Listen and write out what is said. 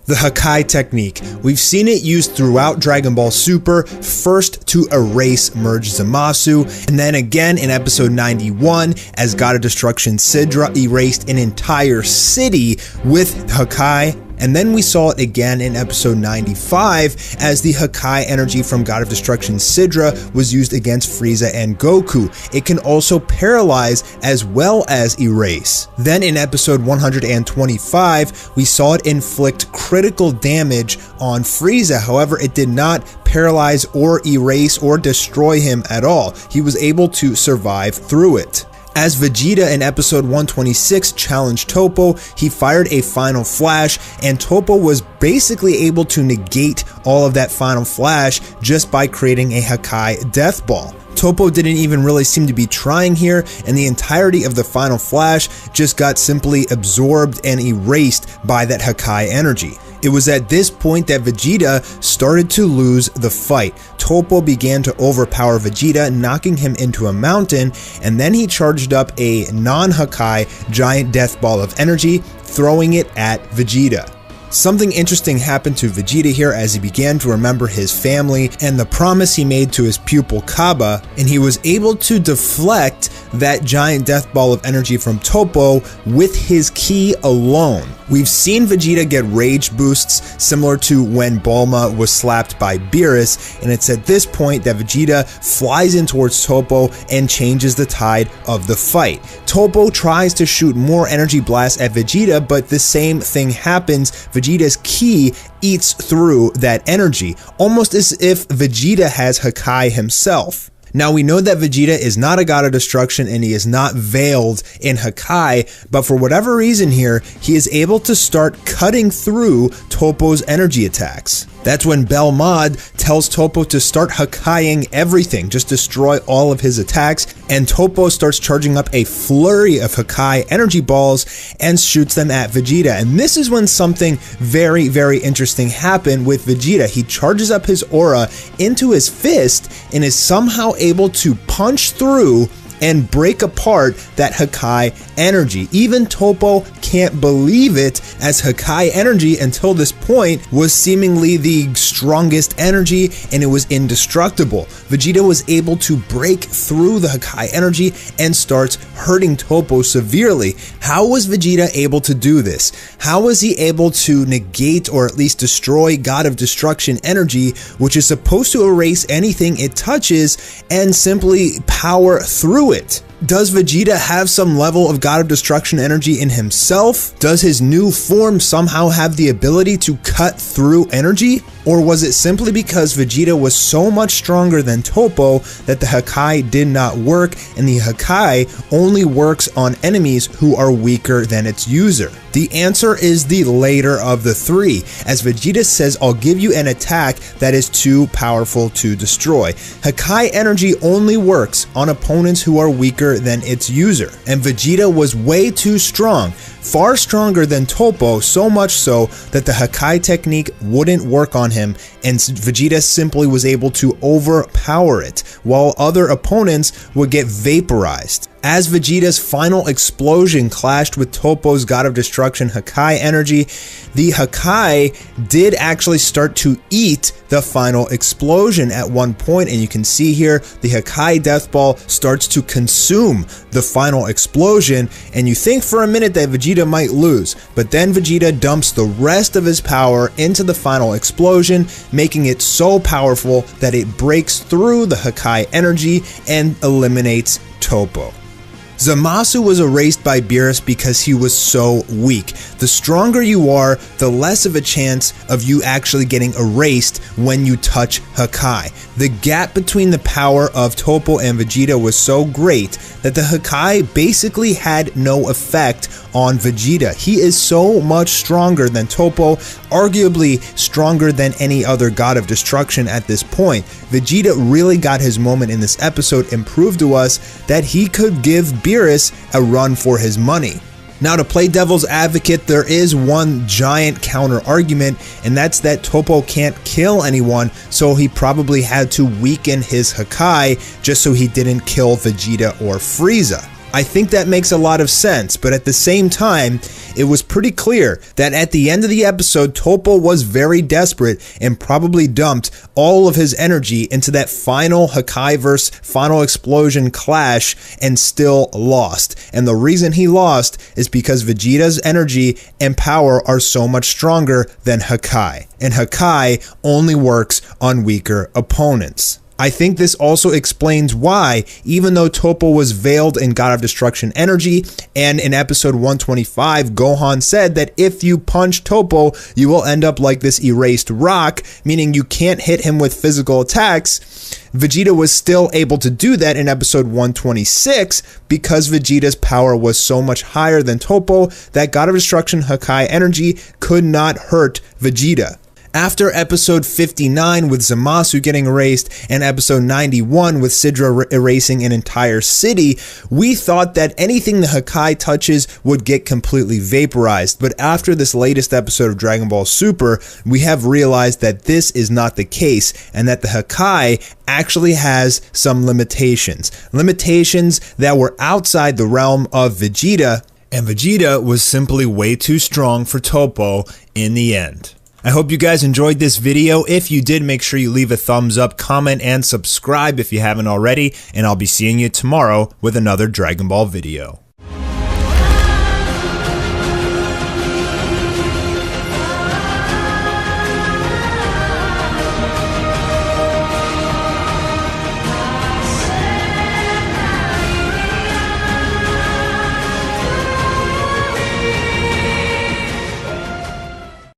The Hakai technique. We've seen it used throughout Dragon Ball Super, first to erase Merge Zamasu, and then again in episode 91 as God of Destruction Sidra erased an entire city with Hakai. And then we saw it again in episode 95 as the Hakai energy from God of Destruction Sidra was used against Frieza and Goku. It can also paralyze as well as erase. Then in episode 125, we saw it inflict critical damage on Frieza. However, it did not paralyze or erase or destroy him at all. He was able to survive through it. As Vegeta in episode 126 challenged Toppo, he fired a final flash, and Toppo was basically able to negate all of that final flash just by creating a Hakai death ball. Toppo didn't even really seem to be trying here, and the entirety of the final flash just got simply absorbed and erased by that Hakai energy. It was at this point that Vegeta started to lose the fight. Toppo began to overpower Vegeta, knocking him into a mountain, and then he charged up a non-Hakai giant death ball of energy, throwing it at Vegeta. Something interesting happened to Vegeta here as he began to remember his family and the promise he made to his pupil Kaba, and he was able to deflect that giant death ball of energy from Toppo with his ki alone. We've seen Vegeta get rage boosts similar to when Bulma was slapped by Beerus, and it's at this point that Vegeta flies in towards Toppo and changes the tide of the fight. Toppo tries to shoot more energy blasts at Vegeta, but the same thing happens. Vegeta's ki eats through that energy, almost as if Vegeta has Hakai himself. Now we know that Vegeta is not a god of destruction and he is not veiled in Hakai, but for whatever reason here, he is able to start cutting through Toppo's energy attacks. That's when Belmod tells Toppo to start Hakaiing everything, just destroy all of his attacks, and Toppo starts charging up a flurry of Hakai energy balls and shoots them at Vegeta. And this is when something very, very interesting happened with Vegeta. He charges up his aura into his fist and is somehow able to punch through and break apart that Hakai energy. Even Toppo can't believe it, as Hakai energy until this point was seemingly the strongest energy and it was indestructible. Vegeta was able to break through the Hakai energy and starts hurting Toppo severely. How was Vegeta able to do this? How was he able to negate or at least destroy God of Destruction energy, which is supposed to erase anything it touches, and simply power through it? Does Vegeta have some level of God of Destruction energy in himself? Does his new form somehow have the ability to cut through energy? Or was it simply because Vegeta was so much stronger than Toppo that the Hakai did not work, and the Hakai only works on enemies who are weaker than its user? The answer is the later of the three, as Vegeta says, "I'll give you an attack that is too powerful to destroy." Hakai energy only works on opponents who are weaker than its user, and Vegeta was way too strong, far stronger than Toppo, so much so that the Hakai technique wouldn't work on him, and Vegeta simply was able to overpower it, while other opponents would get vaporized. As Vegeta's final explosion clashed with Toppo's God of Destruction Hakai energy, the Hakai did actually start to eat the final explosion at one point, and you can see here the Hakai Death Ball starts to consume the final explosion, and you think for a minute that Vegeta might lose, but then Vegeta dumps the rest of his power into the final explosion, making it so powerful that it breaks through the Hakai energy and eliminates Toppo. Zamasu was erased by Beerus because he was so weak. The stronger you are, the less of a chance of you actually getting erased when you touch Hakai. The gap between the power of Toppo and Vegeta was so great that the Hakai basically had no effect on Vegeta. He is so much stronger than Toppo, arguably stronger than any other God of Destruction at this point. Vegeta really got his moment in this episode and proved to us that he could give Beerus a run for his money. Now, to play devil's advocate, there is one giant counter argument, and that's that Toppo can't kill anyone, so he probably had to weaken his Hakai just so he didn't kill Vegeta or Frieza. I think that makes a lot of sense, but at the same time, it was pretty clear that at the end of the episode, Toppo was very desperate and probably dumped all of his energy into that final Hakai-verse final explosion clash and still lost. And the reason he lost is because Vegeta's energy and power are so much stronger than Hakai, and Hakai only works on weaker opponents. I think this also explains why, even though Toppo was veiled in God of Destruction energy, and in episode 125, Gohan said that if you punch Toppo, you will end up like this erased rock, meaning you can't hit him with physical attacks, Vegeta was still able to do that in episode 126 because Vegeta's power was so much higher than Toppo that God of Destruction Hakai energy could not hurt Vegeta. After episode 59 with Zamasu getting erased and episode 91 with Sidra erasing an entire city, we thought that anything the Hakai touches would get completely vaporized. But after this latest episode of Dragon Ball Super, we have realized that this is not the case and that the Hakai actually has some limitations. Limitations that were outside the realm of Vegeta, and Vegeta was simply way too strong for Toppo in the end. I hope you guys enjoyed this video. If you did, make sure you leave a thumbs up, comment, and subscribe if you haven't already, and I'll be seeing you tomorrow with another Dragon Ball video.